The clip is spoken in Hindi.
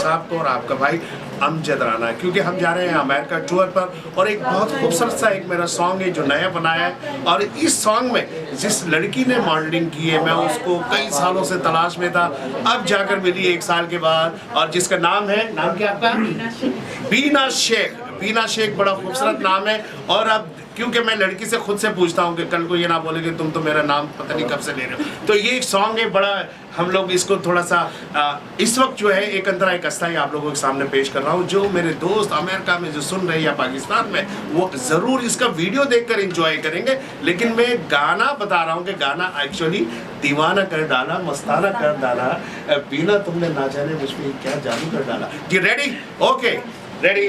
साहब को और आपका भाई अमजद राना, क्योंकि हम जा रहे हैं अमेरिका टूर पर और एक बहुत खूबसूरत सा एक मेरा सॉन्ग है जो नया बनाया है। और इस सॉन्ग में जिस लड़की ने मॉडलिंग की है, मैं उसको कई सालों से तलाश में था, अब जाकर मिली 1 साल के बाद, और जिसका नाम क्या आपका? बीना शेख। बीना शेख बड़ा खूबसूरत नाम है। और अब क्योंकि मैं लड़की से खुद से पूछता हूँ कि कल को ये ना बोले कि तुम तो मेरा नाम पता नहीं कब से ले रहे हो, तो ये एक सॉन्ग है बड़ा, हम लोग इसको थोड़ा सा इस वक्त जो है एक अंतरा एक अस्थाई आप लोगों के सामने पेश कर रहा हूँ। जो मेरे दोस्त अमेरिका में जो सुन रहे हैं या पाकिस्तान में, वो ज़रूर इसका वीडियो देखकर एंजॉय करेंगे। लेकिन मैं गाना बता रहा हूँ कि गाना एक्चुअली दीवाना कर डाला, मस्ताना कर डाला, बीना तुमने ना जाने मुझ पर क्या जादू कर डाला। जी रेडी? Okay ready.